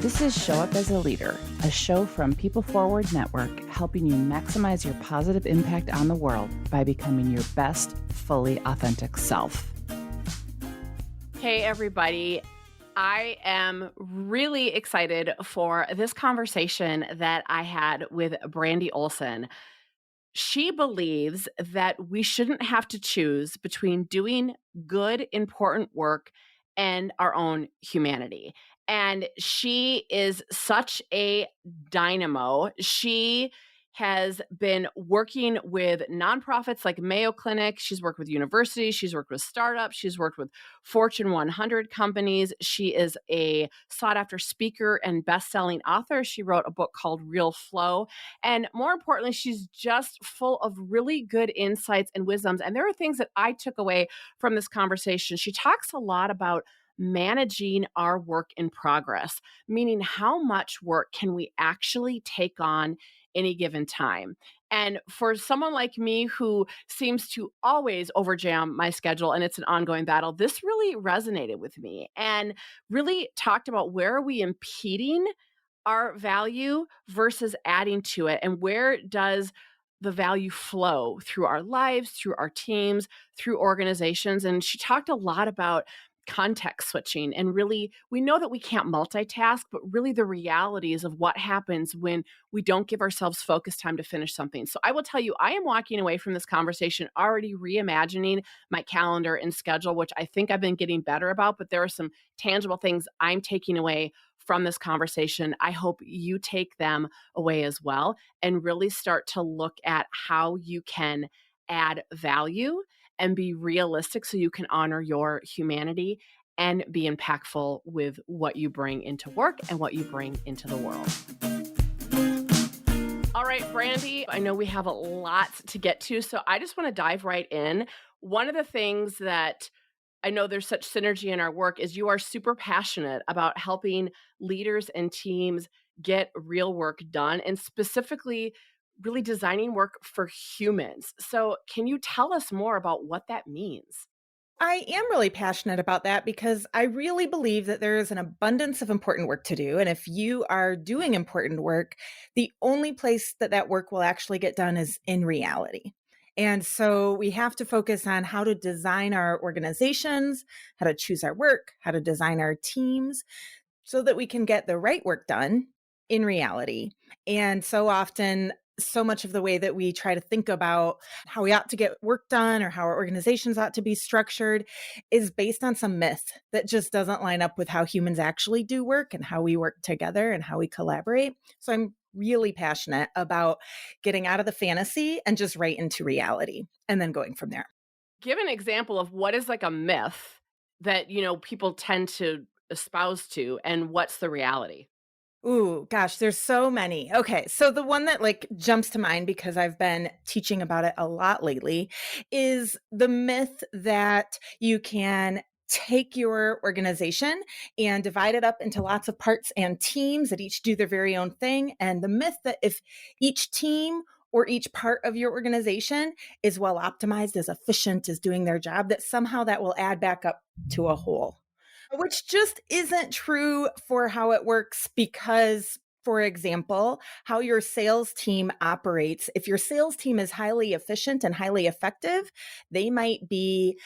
This is Show Up as a Leader, a show from People Forward Network, helping you maximize your positive impact on the world by becoming your best, fully authentic self. Hey, everybody. I am really excited for this conversation that I had with Brandi Olson. She believes that we shouldn't have to choose between doing good, important work and our own humanity. And she is such a dynamo. She has been working with nonprofits like Mayo Clinic. She's worked with universities. She's worked with startups. She's worked with Fortune 100 companies. She is a sought after speaker and best-selling author. She wrote a book called Real Flow. And more importantly, she's just full of really good insights and wisdoms. And there are things that I took away from this conversation. She talks a lot about managing our work in progress, meaning how much work can we actually take on any given time. And for someone like me who seems to always overjam my schedule and it's an ongoing battle, this really resonated with me and really talked about where are we impeding our value versus adding to it, and where does the value flow through our lives, through our teams, through organizations. And she talked a lot about context switching, and really we know that we can't multitask, but really the realities of what happens when we don't give ourselves focus time to finish something. So I will tell you, I am walking away from this conversation already reimagining my calendar and schedule, which I think I've been getting better about, but there are some tangible things I'm taking away from this conversation. I hope you take them away as well and really start to look at how you can add value and be realistic so you can honor your humanity and be impactful with what you bring into work and what you bring into the world. All right, Brandi, I know we have a lot to get to, so I just want to dive right in. One of the things that I know there's such synergy in our work is you are super passionate about helping leaders and teams get real work done, and specifically really designing work for humans. So can you tell us more about what that means? I am really passionate about that because I really believe that there is an abundance of important work to do. And if you are doing important work, the only place that that work will actually get done is in reality. And so we have to focus on how to design our organizations, how to choose our work, how to design our teams so that we can get the right work done in reality. And so often, so much of the way that we try to think about how we ought to get work done or how our organizations ought to be structured is based on some myth that just doesn't line up with how humans actually do work and how we work together and how we collaborate. So I'm really passionate about getting out of the fantasy and just right into reality and then going from there. Give an example of what is like a myth that, people tend to espouse to, and what's the reality? Ooh, gosh, there's so many. Okay, so the one that jumps to mind because I've been teaching about it a lot lately is the myth that you can take your organization and divide it up into lots of parts and teams that each do their very own thing. And the myth that if each team or each part of your organization is well optimized, is efficient, is doing their job, that somehow that will add back up to a whole. Which just isn't true for how it works because, for example, how your sales team operates. If your sales team is highly efficient and highly effective, they might be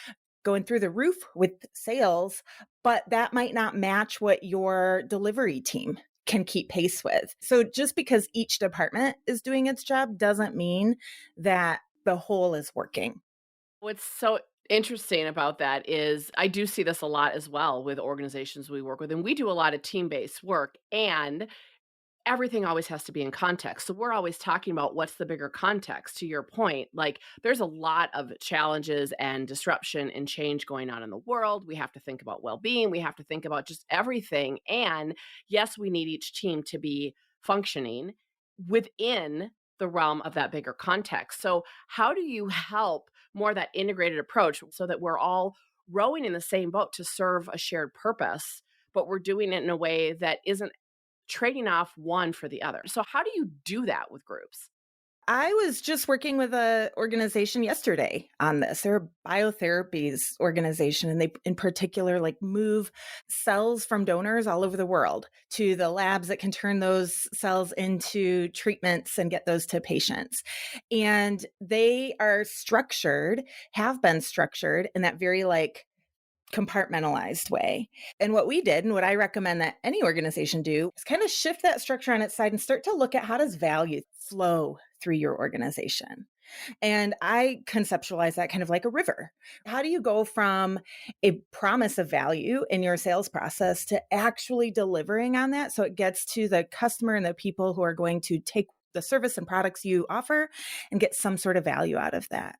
going through the roof with sales, but that might not match what your delivery team can keep pace with. So just because each department is doing its job doesn't mean that the whole is working. What's so interesting about that is I do see this a lot as well with organizations we work with, and we do a lot of team-based work, and everything always has to be in context. So we're always talking about what's the bigger context. To your point, like there's a lot of challenges and disruption and change going on in the world. We have to think about well-being. We have to think about just everything. And yes, we need each team to be functioning within the realm of that bigger context. So how do you help more that integrated approach so that we're all rowing in the same boat to serve a shared purpose, but we're doing it in a way that isn't trading off one for the other? So how do you do that with groups? I was just working with a organization yesterday on this. They're a biotherapies organization, and they in particular like move cells from donors all over the world to the labs that can turn those cells into treatments and get those to patients. And they are structured, have been structured in that very like compartmentalized way. And what we did, and what I recommend that any organization do, is kind of shift that structure on its side and start to look at how does value flow through your organization. And I conceptualize that kind of like a river. How do you go from a promise of value in your sales process to actually delivering on that so it gets to the customer and the people who are going to take the service and products you offer and get some sort of value out of that?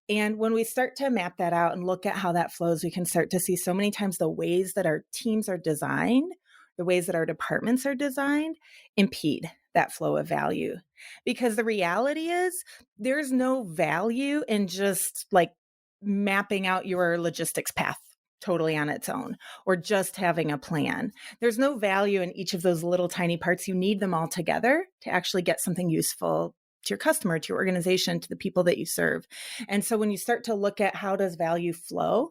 And when we start to map that out and look at how that flows, we can start to see so many times the ways that our teams are designed, the ways that our departments are designed, impede that flow of value. Because the reality is, there's no value in just like mapping out your logistics path totally on its own or just having a plan. There's no value in each of those little tiny parts. You need them all together to actually get something useful to your customer, to your organization, to the people that you serve. And so when you start to look at how does value flow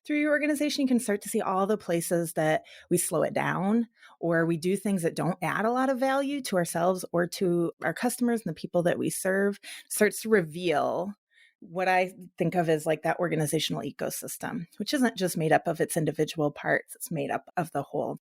through your organization, you can start to see all the places that we slow it down or we do things that don't add a lot of value to ourselves or to our customers and the people that we serve. Starts to reveal what I think of as like that organizational ecosystem, which isn't just made up of its individual parts, it's made up of the whole.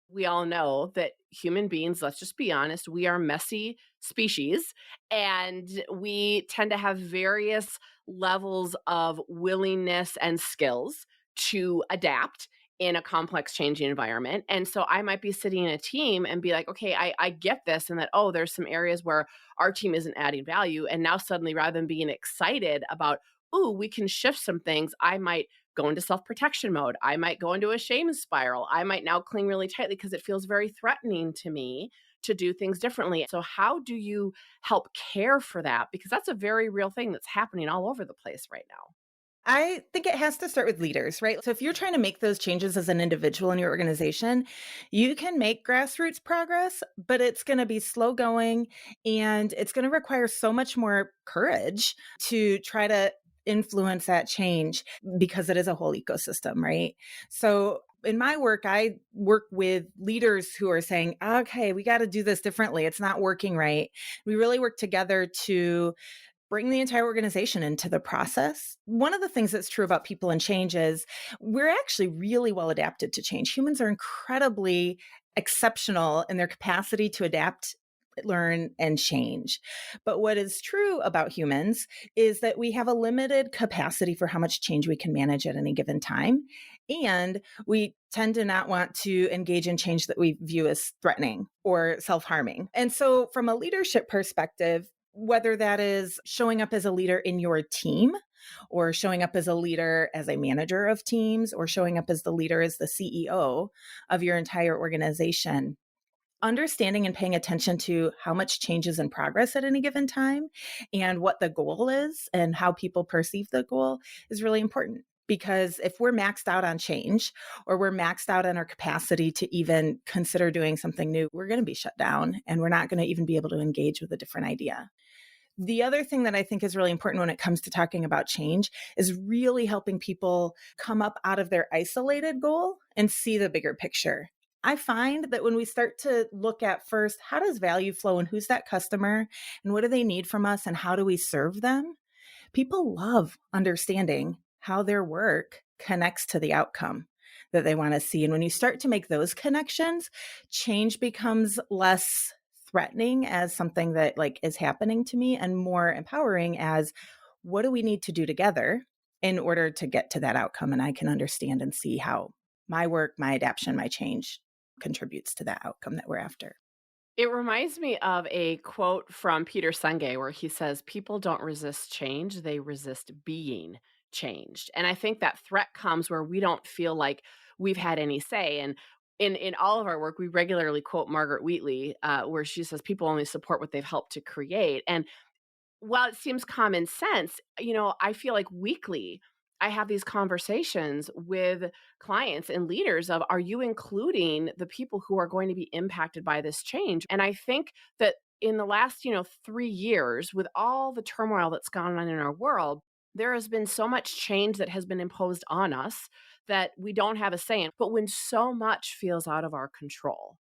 We all know that human beings, let's just be honest, we are messy species and we tend to have various levels of willingness and skills to adapt in a complex changing environment. And so I might be sitting in a team and be like, okay, I get this, and that, oh, there's some areas where our team isn't adding value. And now suddenly, rather than being excited about, oh, we can shift some things, I might go into self protection mode. I might go into a shame spiral. I might now cling really tightly because it feels very threatening to me to do things differently. So, how do you help care for that? Because that's a very real thing that's happening all over the place right now. I think it has to start with leaders, right? So if you're trying to make those changes as an individual in your organization, you can make grassroots progress, but it's going to be slow going and it's going to require so much more courage to try to influence that change because it is a whole ecosystem, right? So in my work, I work with leaders who are saying, okay, we got to do this differently. It's not working right. We really work together to bring the entire organization into the process. One of the things that's true about people and change is we're actually really well adapted to change. Humans are incredibly exceptional in their capacity to adapt, learn, and change. But what is true about humans is that we have a limited capacity for how much change we can manage at any given time. And we tend to not want to engage in change that we view as threatening or self harming. And so, from a leadership perspective, whether that is showing up as a leader in your team or showing up as a leader as a manager of teams or showing up as the leader as the CEO of your entire organization, understanding and paying attention to how much change is in progress at any given time and what the goal is and how people perceive the goal is really important. Because if we're maxed out on change or we're maxed out on our capacity to even consider doing something new, we're going to be shut down and we're not going to even be able to engage with a different idea. The other thing that I think is really important when it comes to talking about change is really helping people come up out of their isolated goal and see the bigger picture. I find that when we start to look at first, how does value flow and who's that customer and what do they need from us and how do we serve them? People love understanding how their work connects to the outcome that they want to see. And when you start to make those connections, change becomes less threatening as something that like is happening to me and more empowering as what do we need to do together in order to get to that outcome. And I can understand and see how my work, my adaptation, my change contributes to that outcome that we're after. It reminds me of a quote from Peter Senge where he says, people don't resist change, they resist being changed. And I think that threat comes where we don't feel like we've had any say. And in all of our work, we regularly quote Margaret Wheatley, where she says, people only support what they've helped to create. And while it seems common sense, I feel like weekly I have these conversations with clients and leaders of, are you including the people who are going to be impacted by this change? And I think that in the last, 3 years, with all the turmoil that's gone on in our world, there has been so much change that has been imposed on us that we don't have a say in. But when so much feels out of our control,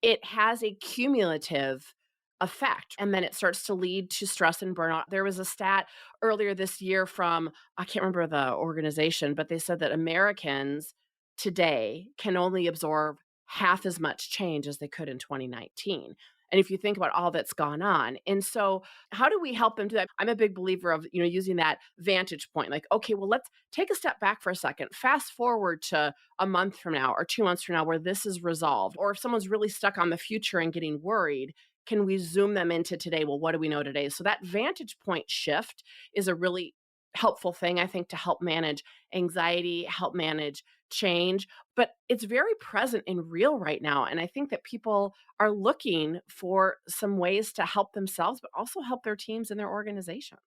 it has a cumulative effect, and then it starts to lead to stress and burnout. There was a stat earlier this year from, I can't remember the organization, but they said that Americans today can only absorb half as much change as they could in 2019. And if you think about all that's gone on. And so how do we help them do that? I'm a big believer of, using that vantage point. Like, okay, well, let's take a step back for a second. Fast forward to a month from now or 2 months from now where this is resolved. Or if someone's really stuck on the future and getting worried, can we zoom them into today? Well, what do we know today? So that vantage point shift is a really helpful thing, I think, to help manage anxiety, help manage change. But it's very present and real right now. And I think that people are looking for some ways to help themselves, but also help their teams and their organizations.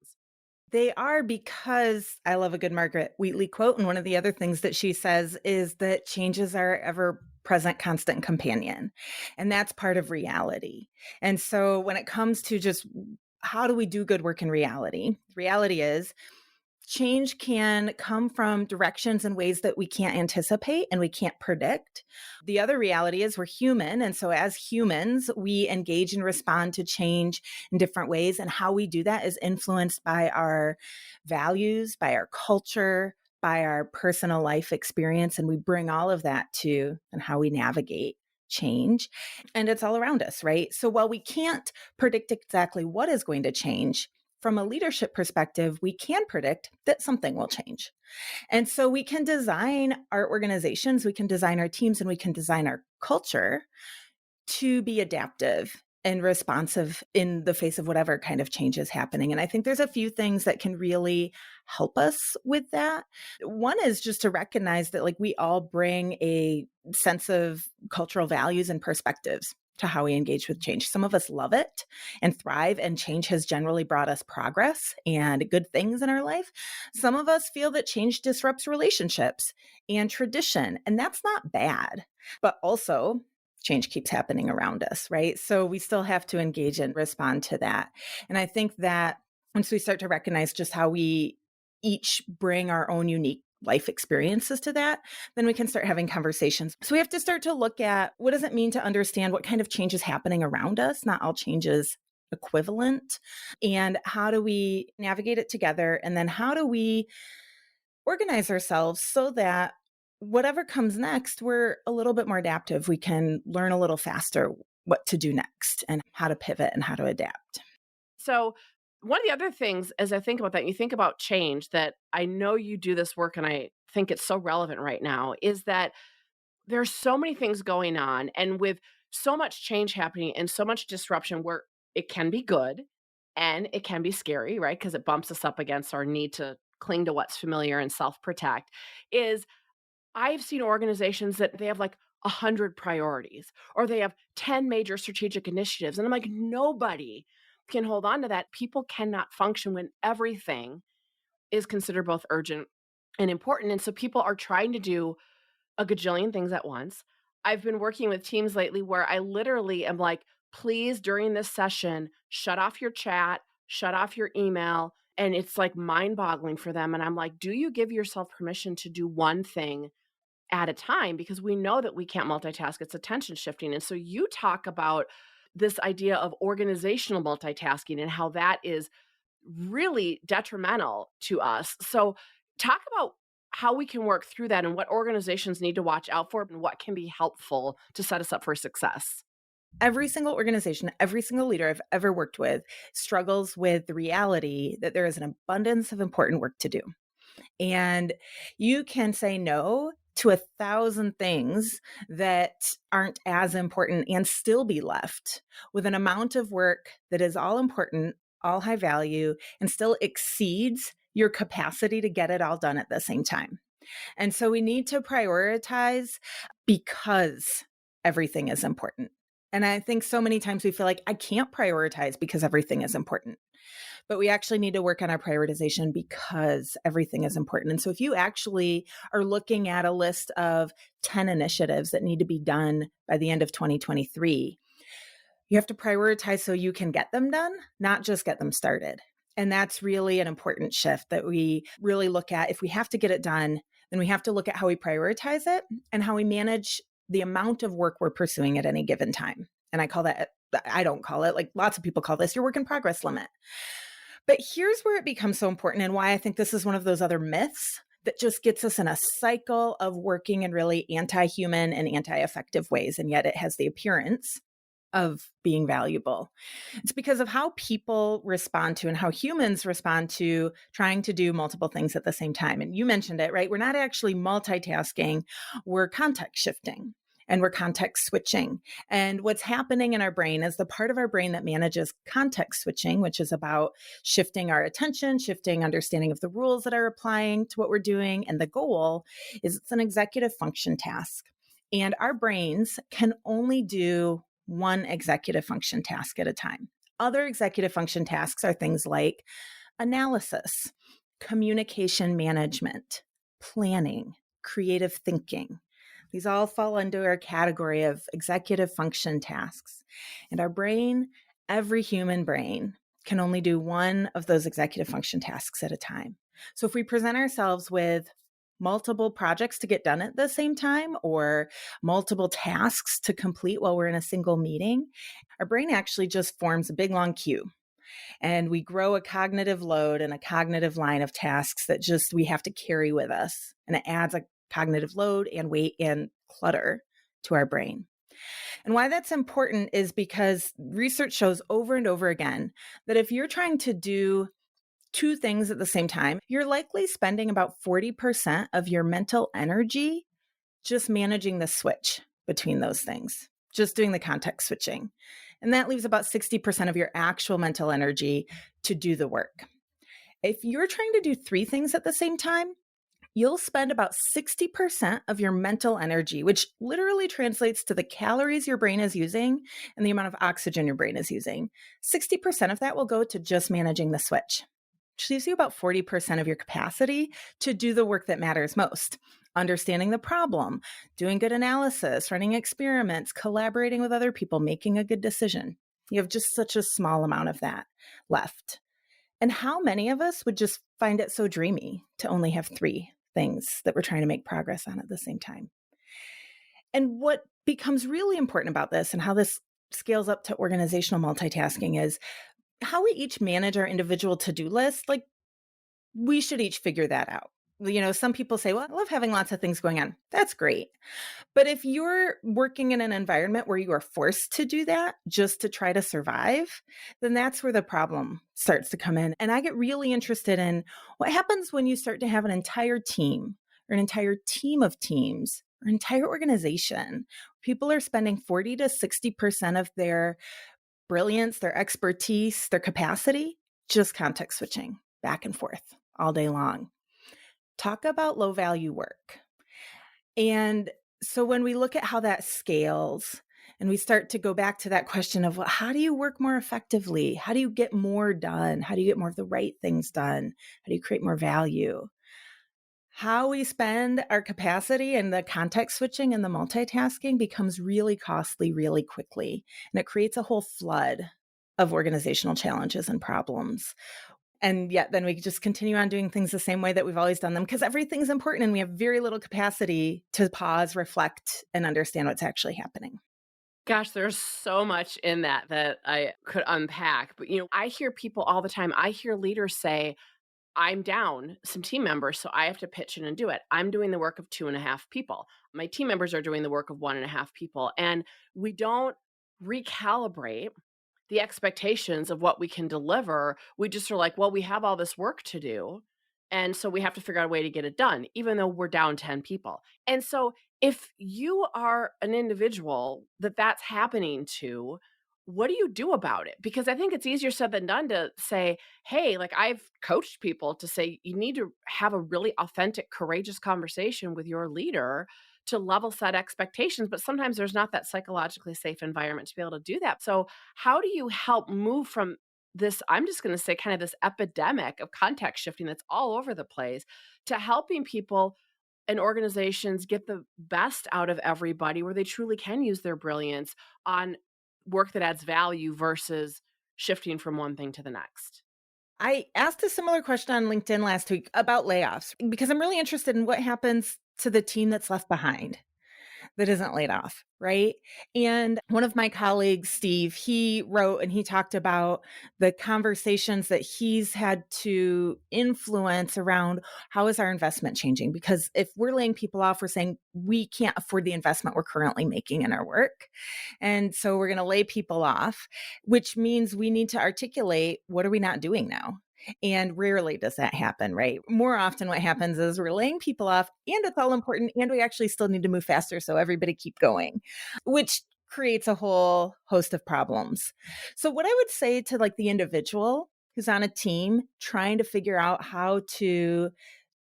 They are, because I love a good Margaret Wheatley quote. And one of the other things that she says is that changes are ever present, constant companion. And that's part of reality. And so when it comes to just how do we do good work in reality, reality is change can come from directions and ways that we can't anticipate and we can't predict. The other reality is we're human. And so, as humans, we engage and respond to change in different ways. And how we do that is influenced by our values, by our culture, by our personal life experience. And we bring all of that to and how we navigate change. And it's all around us, right? So, while we can't predict exactly what is going to change, from a leadership perspective, we can predict that something will change. And so we can design our organizations, we can design our teams, and we can design our culture to be adaptive and responsive in the face of whatever kind of change is happening. And I think there's a few things that can really help us with that. One is just to recognize that, like, we all bring a sense of cultural values and perspectives to how we engage with change. Some of us love it and thrive, and change has generally brought us progress and good things in our life. Some of us feel that change disrupts relationships and tradition, and that's not bad. But also, change keeps happening around us, right? So we still have to engage and respond to that. And I think that once we start to recognize just how we each bring our own unique life experiences to that, then we can start having conversations. So we have to start to look at, what does it mean to understand what kind of change is happening around us? Not all change is equivalent. And how do we navigate it together? And then how do we organize ourselves so that whatever comes next, we're a little bit more adaptive. We can learn a little faster what to do next and how to pivot and how to adapt. So, one of the other things as I think about that, you think about change, that I know you do this work and I think it's so relevant right now, is that there's so many things going on. And with so much change happening and so much disruption, where it can be good and it can be scary, right? Because it bumps us up against our need to cling to what's familiar and self protect. Is I've seen organizations that they have like 100 priorities or they have 10 major strategic initiatives. And I'm like, nobody can hold on to that. People cannot function when everything is considered both urgent and important. And so people are trying to do a gajillion things at once. I've been working with teams lately where I literally am like, please, during this session, shut off your chat, shut off your email. And it's like mind boggling for them. And I'm like, do you give yourself permission to do one thing at a time? Because we know that we can't multitask, it's attention shifting. And so you talk about this idea of organizational multitasking and how that is really detrimental to us. So, talk about how we can work through that and what organizations need to watch out for and what can be helpful to set us up for success. Every single organization, every single leader I've ever worked with struggles with the reality that there is an abundance of important work to do. And you can say no to 1,000 things that aren't as important and still be left with an amount of work that is all important, all high value, and still exceeds your capacity to get it all done at the same time. And so we need to prioritize because everything is important. And I think so many times we feel like I can't prioritize because everything is important. But we actually need to work on our prioritization because everything is important. And so if you actually are looking at a list of 10 initiatives that need to be done by the end of 2023, You have to prioritize so you can get them done, not just get them started. And that's really an important shift that we really look at. If we have to get it done, then we have to look at how we prioritize it and how we manage the amount of work we're pursuing at any given time. And I call that, I don't call it, like lots of people call this your work in progress limit. But here's where it becomes so important and why I think this is one of those other myths that just gets us in a cycle of working in really anti human and anti effective ways. And yet it has the appearance of being valuable. It's because of how people respond to and how humans respond to trying to do multiple things at the same time. And you mentioned it, right? We're not actually multitasking, we're context shifting and we're context switching. And what's happening in our brain is the part of our brain that manages context switching, which is about shifting our attention, shifting understanding of the rules that are applying to what we're doing. And the goal is it's an executive function task. And our brains can only do one executive function task at a time. Other executive function tasks are things like analysis, communication management, planning, creative thinking. These all fall under our category of executive function tasks. And our brain, every human brain, can only do one of those executive function tasks at a time. So if we present ourselves with multiple projects to get done at the same time or multiple tasks to complete while we're in a single meeting, our brain actually just forms a big long queue. And we grow a cognitive load and a cognitive line of tasks that just we have to carry with us. And it adds a cognitive load and weight and clutter to our brain. And why that's important is because research shows over and over again that if you're trying to do two things at the same time, you're likely spending about 40% of your mental energy just managing the switch between those things, just doing the context switching. And that leaves about 60% of your actual mental energy to do the work. If you're trying to do three things at the same time, you'll spend about 60% of your mental energy, which literally translates to the calories your brain is using and the amount of oxygen your brain is using. 60% of that will go to just managing the switch, which leaves you about 40% of your capacity to do the work that matters most. Understanding the problem, doing good analysis, running experiments, collaborating with other people, making a good decision. You have just such a small amount of that left. And how many of us would just find it so dreamy to only have three things that we're trying to make progress on at the same time? And what becomes really important about this and how this scales up to organizational multitasking is how we each manage our individual to-do list. Like, we should each figure that out. Some people say, well, I love having lots of things going on. That's great. But if you're working in an environment where you are forced to do that just to try to survive, then that's where the problem starts to come in. And I get really interested in what happens when you start to have an entire team or an entire team of teams or an entire organization. People are spending 40 to 60% of their brilliance, their expertise, their capacity, just context switching back and forth all day long. Talk about low value work. And so when we look at how that scales and we start to go back to that question of, well, how do you work more effectively? How do you get more done? How do you get more of the right things done? How do you create more value? How we spend our capacity and the context switching and the multitasking becomes really costly really quickly. And it creates a whole flood of organizational challenges and problems. And yet then we just continue on doing things the same way that we've always done them because everything's important and we have very little capacity to pause, reflect, and understand what's actually happening. Gosh, there's so much in that I could unpack. But, I hear people all the time. I hear leaders say, I'm down some team members, so I have to pitch in and do it. I'm doing the work of 2.5 people. My team members are doing the work of 1.5 people. And we don't recalibrate the expectations of what we can deliver. We just are like, well, we have all this work to do. And so we have to figure out a way to get it done, even though we're down 10 people. And so if you are an individual that's happening to, what do you do about it? Because I think it's easier said than done to say, hey, like I've coached people to say, you need to have a really authentic, courageous conversation with your leader to level set expectations. But sometimes there's not that psychologically safe environment to be able to do that. So, how do you help move from this, I'm just going to say, kind of this epidemic of context shifting that's all over the place to helping people and organizations get the best out of everybody where they truly can use their brilliance on work that adds value versus shifting from one thing to the next? I asked a similar question on LinkedIn last week about layoffs because I'm really interested in what happens to the team that's left behind that isn't laid off, right? And one of my colleagues, Steve, he wrote and he talked about the conversations that he's had to influence around how is our investment changing? Because if we're laying people off, we're saying we can't afford the investment we're currently making in our work. And so we're going to lay people off, which means we need to articulate what are we not doing now? And rarely does that happen, right? More often, what happens is we're laying people off and it's all important, and we actually still need to move faster. So everybody keep going, which creates a whole host of problems. So, what I would say to like the individual who's on a team trying to figure out how to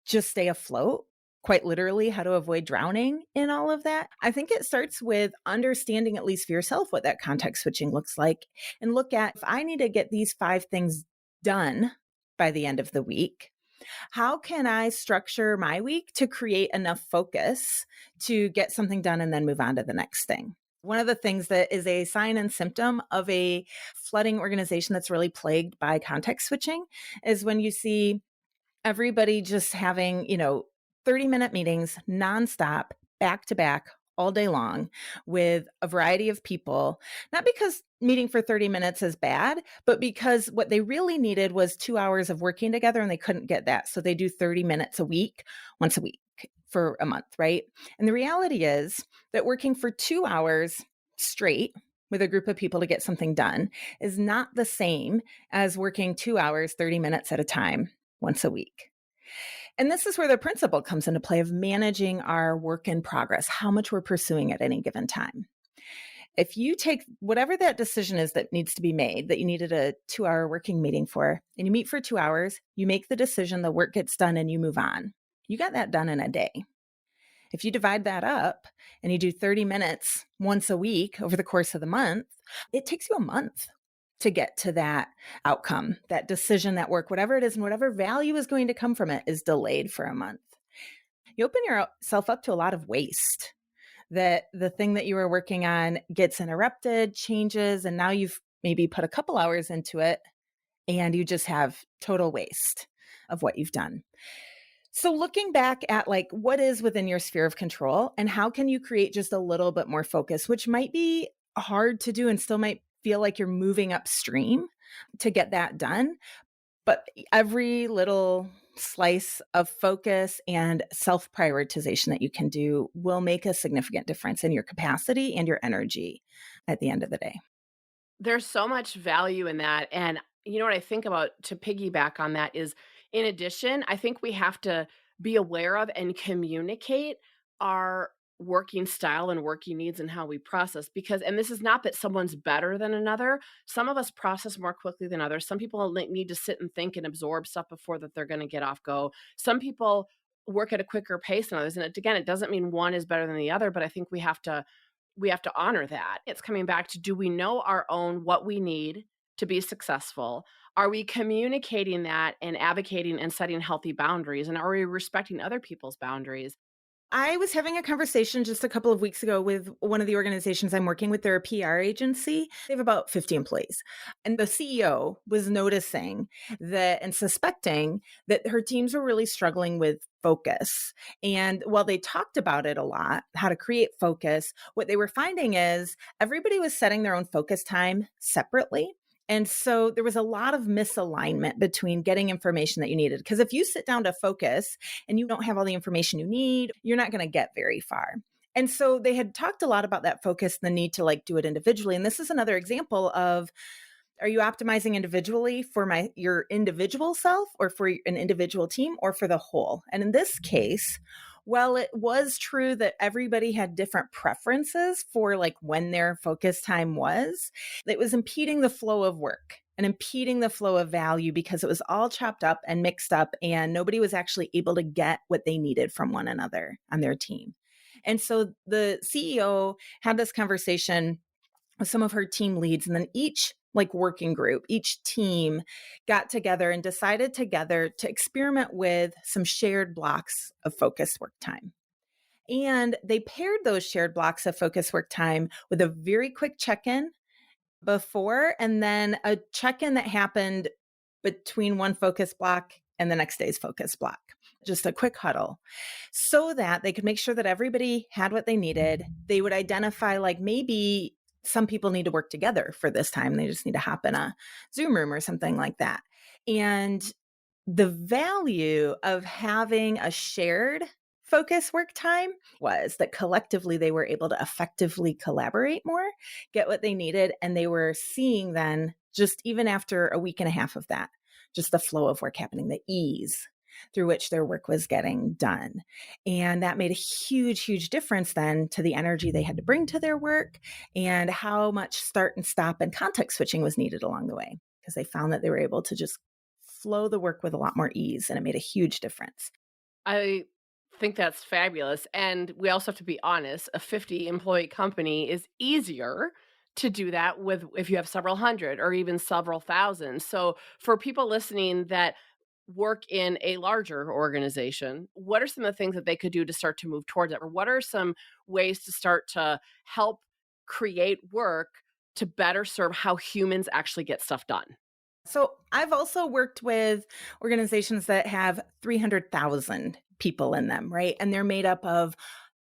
just stay afloat, quite literally, how to avoid drowning in all of that. I think it starts with understanding, at least for yourself, what that context switching looks like, and look at if I need to get these 5 things done by the end of the week, how can I structure my week to create enough focus to get something done and then move on to the next thing? One of the things that is a sign and symptom of a flooding organization that's really plagued by context switching is when you see everybody just having, 30-minute meetings nonstop, back to back, all day long with a variety of people, not because meeting for 30 minutes is bad, but because what they really needed was 2 hours of working together and they couldn't get that. So they do 30 minutes a week, once a week for a month, right? And the reality is that working for 2 hours straight with a group of people to get something done is not the same as working 2 hours, 30 minutes at a time once a week. And this is where the principle comes into play of managing our work in progress, how much we're pursuing at any given time. If you take whatever that decision is that needs to be made, that you needed a 2 hour working meeting for, and you meet for 2 hours, you make the decision, the work gets done, and you move on. You got that done in a day. If you divide that up and you do 30 minutes once a week over the course of the month, it takes you a month to get to that outcome, that decision, that work, whatever it is, and whatever value is going to come from it is delayed for a month. You open yourself up to a lot of waste, that the thing that you were working on gets interrupted, changes, and now you've maybe put a couple hours into it and you just have total waste of what you've done. So looking back at like what is within your sphere of control and how can you create just a little bit more focus, which might be hard to do and still might feel like you're moving upstream to get that done. But every little slice of focus and self prioritization that you can do will make a significant difference in your capacity and your energy at the end of the day. There's so much value in that, and you know what I think about to piggyback on that is, in addition, I think we have to be aware of and communicate our working style and working needs and how we process, because and this is not that someone's better than another. Some of us process more quickly than others. Some people need to sit and think and absorb stuff before that they're gonna get off go. Some people work at a quicker pace than others, and again, it doesn't mean one is better than the other, but I think we have to honor that. It's coming back to, do we know our own what we need to be successful? Are we communicating that and advocating and setting healthy boundaries? And are we respecting other people's boundaries? I was having a conversation just a couple of weeks ago with one of the organizations I'm working with. They're a PR agency. They have about 50 employees. And the CEO was noticing that and suspecting that her teams were really struggling with focus. And while they talked about it a lot, how to create focus, what they were finding is everybody was setting their own focus time separately. And so there was a lot of misalignment between getting information that you needed. Because if you sit down to focus and you don't have all the information you need, you're not going to get very far. And so they had talked a lot about that focus and the need to like do it individually. And this is another example of, are you optimizing individually for your individual self or for an individual team or for the whole? And in this case, well, it was true that everybody had different preferences for like when their focus time was. It was impeding the flow of work and impeding the flow of value because it was all chopped up and mixed up and nobody was actually able to get what they needed from one another on their team. And so the CEO had this conversation with some of her team leads, and then each like working group, each team got together and decided together to experiment with some shared blocks of focus work time. And they paired those shared blocks of focus work time with a very quick check in before, and then a check-in that happened between one focus block and the next day's focus block. Just a quick huddle so that they could make sure that everybody had what they needed. They would identify, like, maybe some people need to work together for this time. They just need to hop in a Zoom room or something like that. And the value of having a shared focus work time was that collectively they were able to effectively collaborate more, get what they needed, and they were seeing then, just even after a week and a half of that, just the flow of work happening, the ease through which their work was getting done. And that made a huge, huge difference then to the energy they had to bring to their work and how much start and stop and context switching was needed along the way, because they found that they were able to just flow the work with a lot more ease, and it made a huge difference. I think that's fabulous. And we also have to be honest, a 50 employee company is easier to do that with if you have several hundred or even several thousand. So for people listening that work in a larger organization, what are some of the things that they could do to start to move towards it? Or what are some ways to start to help create work to better serve how humans actually get stuff done? So I've also worked with organizations that have 300,000 people in them, right? And they're made up of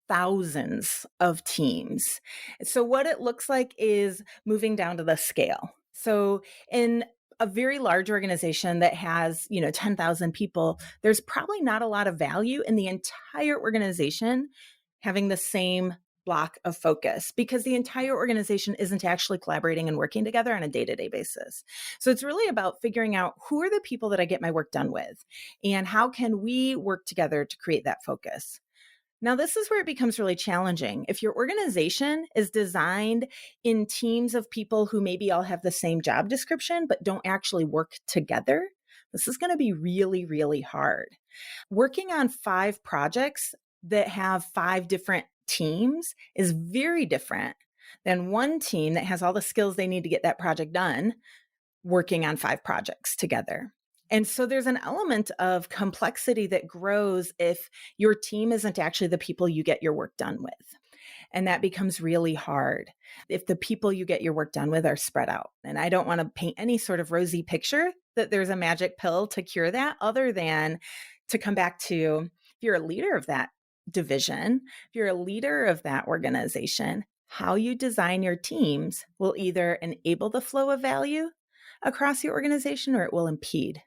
thousands of teams. So what it looks like is moving down to the scale. So in a very large organization that has, 10,000 people, there's probably not a lot of value in the entire organization having the same block of focus, because the entire organization isn't actually collaborating and working together on a day-to-day basis. So it's really about figuring out who are the people that I get my work done with and how can we work together to create that focus. Now, this is where it becomes really challenging. If your organization is designed in teams of people who maybe all have the same job description but don't actually work together, this is going to be really, really hard. Working on 5 projects that have 5 different teams is very different than one team that has all the skills they need to get that project done working on 5 projects together. And so there's an element of complexity that grows if your team isn't actually the people you get your work done with. And that becomes really hard if the people you get your work done with are spread out. And I don't want to paint any sort of rosy picture that there's a magic pill to cure that, other than to come back to, if you're a leader of that division, if you're a leader of that organization, how you design your teams will either enable the flow of value across your organization, or it will impede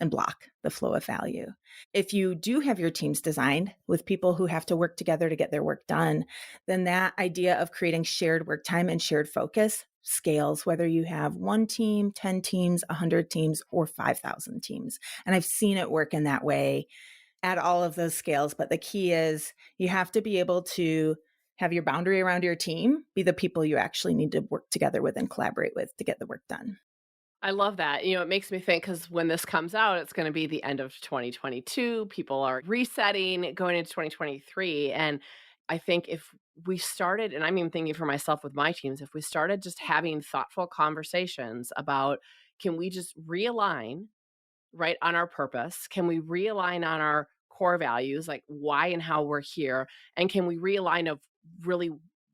and block the flow of value. If you do have your teams designed with people who have to work together to get their work done, then that idea of creating shared work time and shared focus scales, whether you have 1 team, 10 teams, 100 teams, or 5,000 teams. And I've seen it work in that way at all of those scales. But the key is you have to be able to have your boundary around your team be the people you actually need to work together with and collaborate with to get the work done. I love that. It makes me think because when this comes out, it's going to be the end of 2022. People are resetting, going into 2023. And I think if we started, and I'm even thinking for myself with my teams, if we started just having thoughtful conversations about, can we just realign right on our purpose? Can we realign on our core values, like why and how we're here? And can we realign of really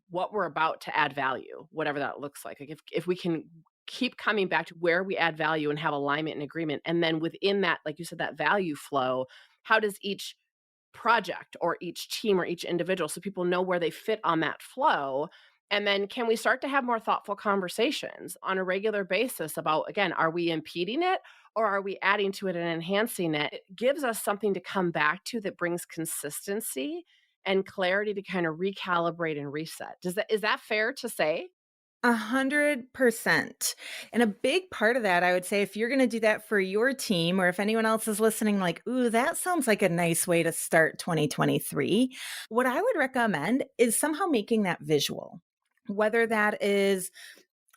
what we're about to add value, whatever that looks like? Like if we can keep coming back to where we add value and have alignment and agreement. And then within that, like you said, that value flow, how does each project or each team or each individual, so people know where they fit on that flow? And then can we start to have more thoughtful conversations on a regular basis about, again, are we impeding it or are we adding to it and enhancing it? It gives us something to come back to that brings consistency and clarity to kind of recalibrate and reset. Is that fair to say? 100%. And a big part of that, I would say, if you're going to do that for your team, or if anyone else is listening, like, ooh, that sounds like a nice way to start 2023. What I would recommend is somehow making that visual, whether that is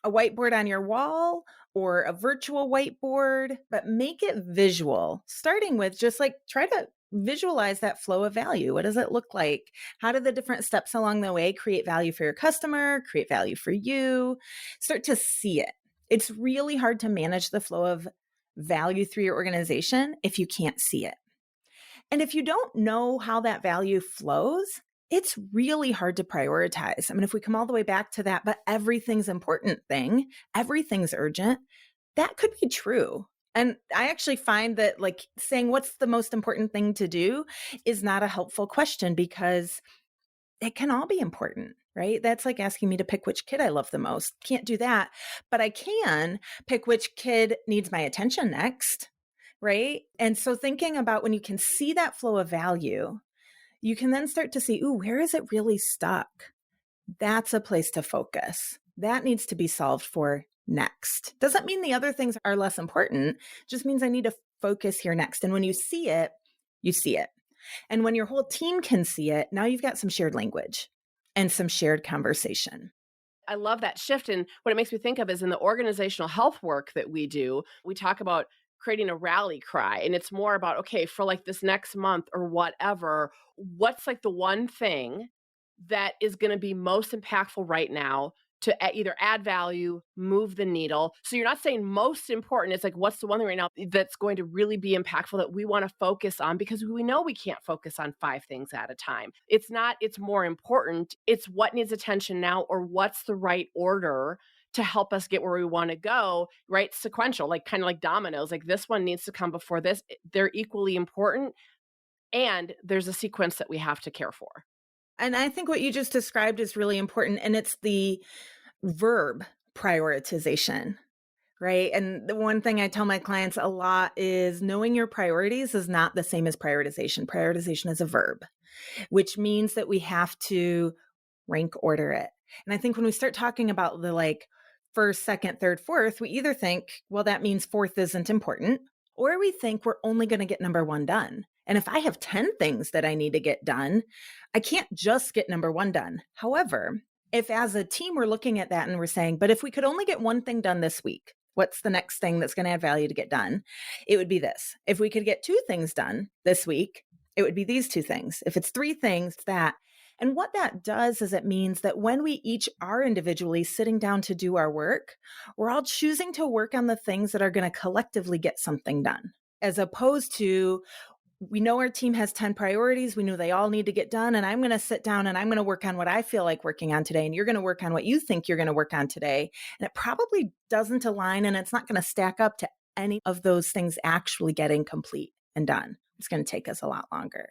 a whiteboard on your wall or a virtual whiteboard, but make it visual, starting with just like try to visualize that flow of value. What does it look like? How do the different steps along the way create value for your customer, create value for you? Start to see it. It's really hard to manage the flow of value through your organization if you can't see it. And if you don't know how that value flows, it's really hard to prioritize. I mean, if we come all the way back to that, but everything's important thing, everything's urgent, that could be true. And I actually find that like saying what's the most important thing to do is not a helpful question because it can all be important, right? That's like asking me to pick which kid I love the most. Can't do that, but I can pick which kid needs my attention next, right? And so thinking about when you can see that flow of value, you can then start to see, ooh, where is it really stuck? That's a place to focus. That needs to be solved for next. Doesn't mean the other things are less important, just means I need to focus here next. And when you see it, you see it. And when your whole team can see it, now you've got some shared language and some shared conversation. I love that shift. And what it makes me think of is in the organizational health work that we do, we talk about creating a rally cry. And it's more about, okay, for like this next month or whatever, what's like the one thing that is going to be most impactful right now to either add value, move the needle. So you're not saying most important. It's like, what's the one thing right now that's going to really be impactful that we want to focus on because we know we can't focus on five things at a time. It's not, it's more important. It's what needs attention now or what's the right order to help us get where we want to go, right? Sequential, like kind of like dominoes, like this one needs to come before this. They're equally important. And there's a sequence that we have to care for. And I think what you just described is really important. And it's the verb prioritization, right? And the one thing I tell my clients a lot is knowing your priorities is not the same as prioritization. Prioritization is a verb, which means that we have to rank order it. And I think when we start talking about the like first, second, third, fourth, we either think, well, that means fourth isn't important, or we think we're only going to get number one done. And if I have 10 things that I need to get done, I can't just get number one done. However, if as a team we're looking at that and we're saying, but if we could only get one thing done this week, what's the next thing that's going to add value to get done? It would be this. If we could get two things done this week, it would be these two things. If it's three things, that. And what that does is it means that when we each are individually sitting down to do our work, we're all choosing to work on the things that are going to collectively get something done, as opposed to we know our team has 10 priorities. We know they all need to get done. And I'm going to sit down and I'm going to work on what I feel like working on today. And you're going to work on what you think you're going to work on today. And it probably doesn't align and it's not going to stack up to any of those things actually getting complete and done. It's going to take us a lot longer.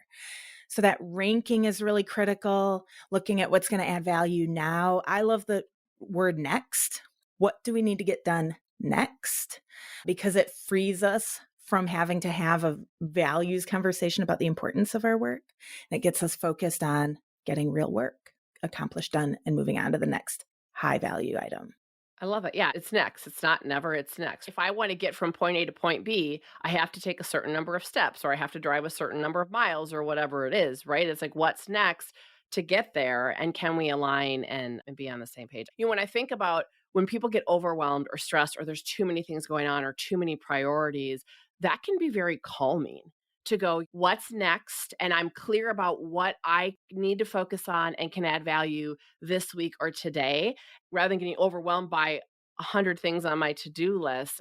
So that ranking is really critical, looking at what's going to add value now. I love the word next. What do we need to get done next? Because it frees us from having to have a values conversation about the importance of our work. And it gets us focused on getting real work accomplished, done, and moving on to the next high value item. I love it. Yeah, it's next. It's not never, it's next. If I want to get from point A to point B, I have to take a certain number of steps or I have to drive a certain number of miles or whatever it is, right? It's like, what's next to get there? And can we align and be on the same page? You know, when I think about when people get overwhelmed or stressed or there's too many things going on or too many priorities, that can be very calming to go, what's next? And I'm clear about what I need to focus on and can add value this week or today, rather than getting overwhelmed by 100 things on my to-do list.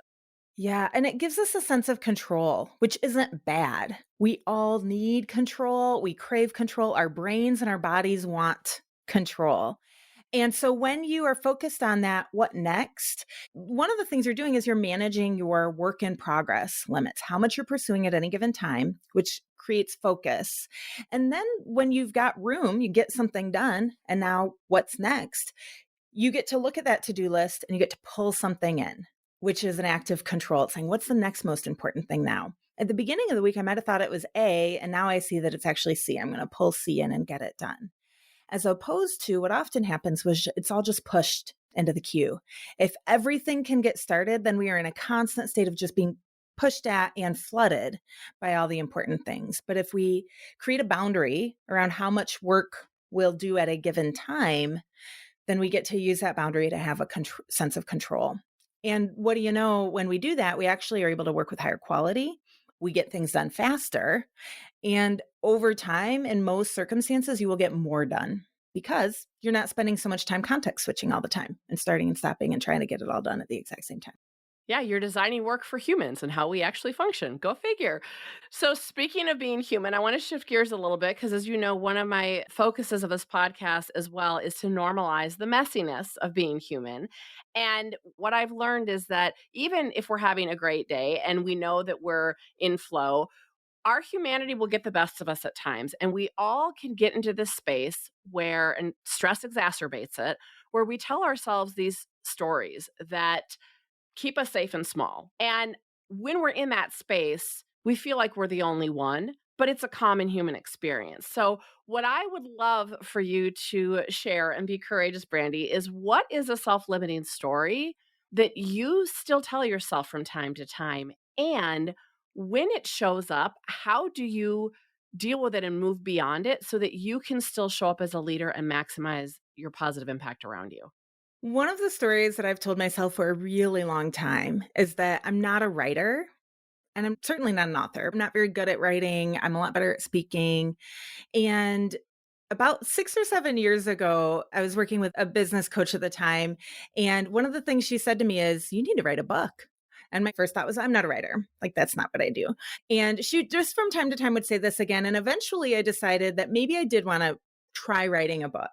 Yeah. And it gives us a sense of control, which isn't bad. We all need control. We crave control. Our brains and our bodies want control. And so when you are focused on that, what next? One of the things you're doing is you're managing your work in progress limits, how much you're pursuing at any given time, which creates focus. And then when you've got room, you get something done. And now what's next? You get to look at that to-do list and you get to pull something in, which is an act of control. It's saying, what's the next most important thing now? At the beginning of the week, I might have thought it was A, and now I see that it's actually C. I'm going to pull C in and get it done. As opposed to what often happens was it's all just pushed into the queue. If everything can get started, then we are in a constant state of just being pushed at and flooded by all the important things. But if we create a boundary around how much work we'll do at a given time, then we get to use that boundary to have a sense of control. And what do you know, when we do that, we actually are able to work with higher quality. We get things done faster. And over time, in most circumstances, you will get more done because you're not spending so much time context switching all the time and starting and stopping and trying to get it all done at the exact same time. Yeah, you're designing work for humans and how we actually function. Go figure. So, speaking of being human, I want to shift gears a little bit because, as you know, one of my focuses of this podcast as well is to normalize the messiness of being human. And what I've learned is that even if we're having a great day and we know that we're in flow, our humanity will get the best of us at times. And we all can get into this space where, and stress exacerbates it, where we tell ourselves these stories that keep us safe and small. And when we're in that space, we feel like we're the only one, but it's a common human experience. So, what I would love for you to share and be courageous, Brandy, is what is a self limiting story that you still tell yourself from time to time? And when it shows up, how do you deal with it and move beyond it so that you can still show up as a leader and maximize your positive impact around you? One of the stories that I've told myself for a really long time is that I'm not a writer and I'm certainly not an author. I'm not very good at writing. I'm a lot better at speaking. And about 6 or 7 years ago, I was working with a business coach at the time, and one of the things she said to me is, "You need to write a book." And my first thought was, "I'm not a writer. Like, that's not what I do." And she just from time to time would say this again, and eventually I decided that maybe I did wanna try writing a book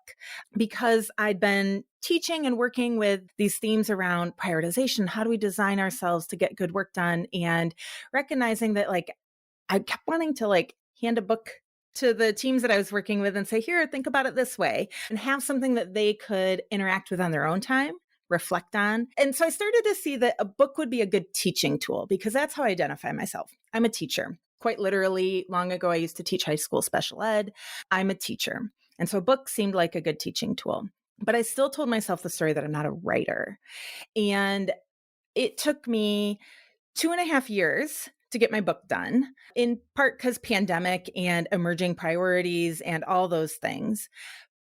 because I'd been teaching and working with these themes around prioritization. How do we design ourselves to get good work done? And recognizing that, like, I kept wanting to like hand a book to the teams that I was working with and say, here, think about it this way, and have something that they could interact with on their own time, reflect on. And so I started to see that a book would be a good teaching tool because that's how I identify myself. I'm a teacher. Quite literally, long ago, I used to teach high school special ed. I'm a teacher. And so a book seemed like a good teaching tool. But I still told myself the story that I'm not a writer. And it took me 2.5 years to get my book done, in part because pandemic and emerging priorities and all those things.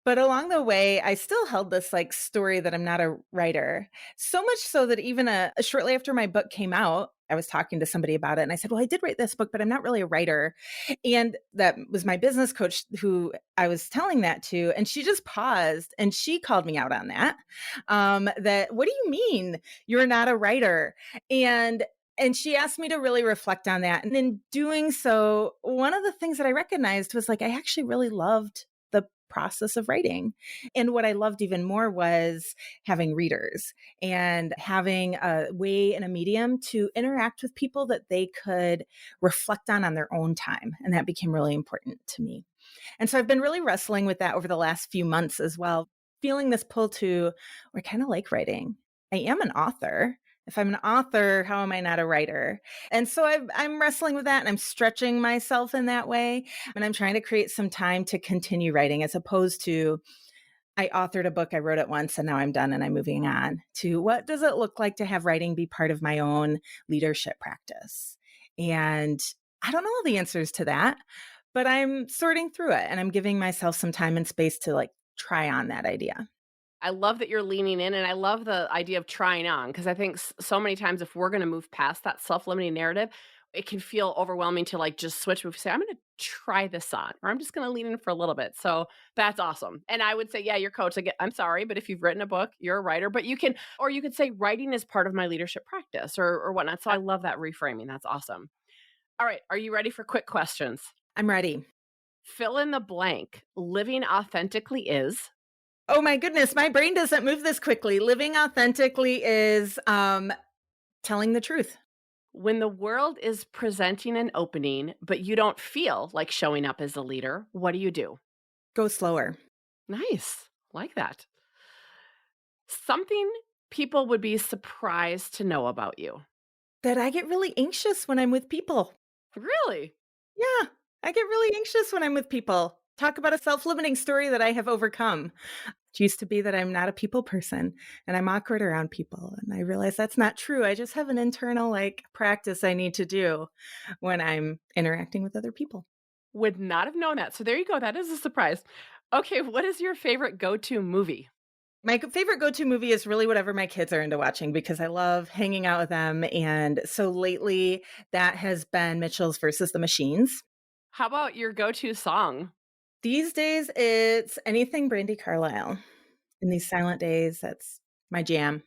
But along the way, I still held this like story that I'm not a writer. So much so that even shortly after my book came out, I was talking to somebody about it and I said, "Well, I did write this book, but I'm not really a writer." And that was my business coach who I was telling that to. And she just paused and she called me out on that. That, what do you mean you're not a writer? And she asked me to really reflect on that. And in doing so, one of the things that I recognized was like, I actually really loved the process of writing. And what I loved even more was having readers and having a way and a medium to interact with people that they could reflect on their own time. And that became really important to me. And so I've been really wrestling with that over the last few months as well, feeling this pull to, I kind of like writing. I am an author. If I'm an author, how am I not a writer? And so I'm wrestling with that and I'm stretching myself in that way. And I'm trying to create some time to continue writing as opposed to, I authored a book, I wrote it once, and now I'm done and I'm moving on to what does it look like to have writing be part of my own leadership practice? And I don't know all the answers to that, but I'm sorting through it and I'm giving myself some time and space to like try on that idea. I love that you're leaning in, and I love the idea of trying on because I think so many times if we're going to move past that self-limiting narrative, it can feel overwhelming to like just switch. We say, I'm going to try this on, or I'm just going to lean in for a little bit. So that's awesome. And I would say, yeah, your coach. Again, I'm sorry, but if you've written a book, you're a writer. But you can, or you could say, writing is part of my leadership practice, or whatnot. So I love that reframing. That's awesome. All right, are you ready for quick questions? I'm ready. Fill in the blank. Living authentically is. Oh my goodness, my brain doesn't move this quickly. Living authentically is telling the truth. When the world is presenting an opening, but you don't feel like showing up as a leader, what do you do? Go slower. Nice. Like that. Something people would be surprised to know about you. That I get really anxious when I'm with people. Really? Yeah, I get really anxious when I'm with people. Talk about a self-limiting story that I have overcome. It used to be that I'm not a people person and I'm awkward around people. And I realize that's not true. I just have an internal like practice I need to do when I'm interacting with other people. Would not have known that. So there you go. That is a surprise. Okay, what is your favorite go-to movie? My favorite go-to movie is really whatever my kids are into watching because I love hanging out with them. And so lately that has been Mitchell's versus the Machines. How about your go-to song? These days it's anything Brandi Carlisle. In these silent days, that's my jam.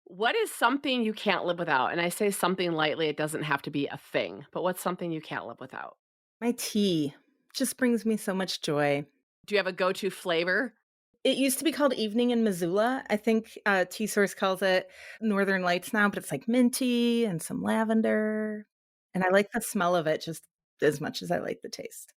What is something you can't live without? And I say something lightly, it doesn't have to be a thing, but what's something you can't live without? My tea just brings me so much joy. Do you have a go-to flavor? It used to be called Evening in Missoula. I think Tea Source calls it Northern Lights now, but it's like minty and some lavender. And I like the smell of it just as much as I like the taste.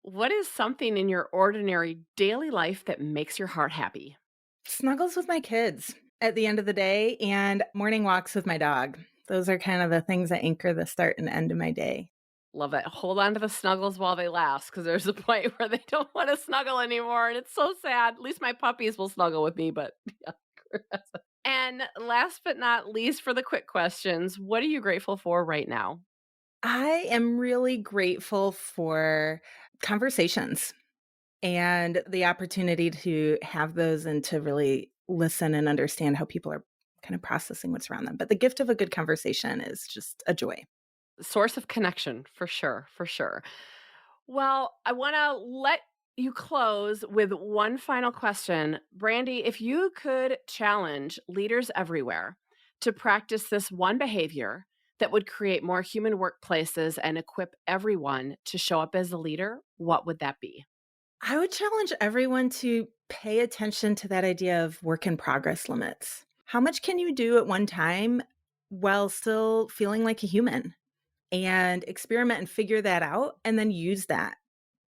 What is something in your ordinary daily life that makes your heart happy? Snuggles with my kids at the end of the day and morning walks with my dog. Those are kind of the things that anchor the start and end of my day. Love it. Hold on to the snuggles while they last because there's a point where they don't want to snuggle anymore. And it's so sad. At least my puppies will snuggle with me, but yeah. And last but not least, for the quick questions, what are you grateful for right now? I am really grateful for conversations and the opportunity to have those and to really listen and understand how people are kind of processing what's around them. But the gift of a good conversation is just a joy. Source of connection, for sure, for sure. Well, I want to let you close with one final question. Brandy, if you could challenge leaders everywhere to practice this one behavior that would create more human workplaces and equip everyone to show up as a leader, what would that be? I would challenge everyone to pay attention to that idea of work in progress limits. How much can you do at one time while still feeling like a human? And experiment and figure that out, and then use that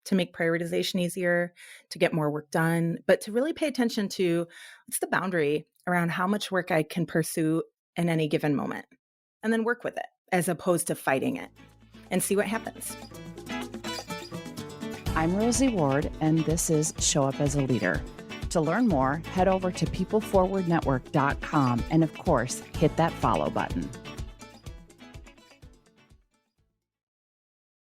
to make prioritization easier, to get more work done, but to really pay attention to what's the boundary around how much work I can pursue in any given moment, and then work with it as opposed to fighting it and see what happens. I'm Rosie Ward, and this is Show Up as a Leader. To learn more, head over to peopleforwardnetwork.com and, of course, hit that follow button.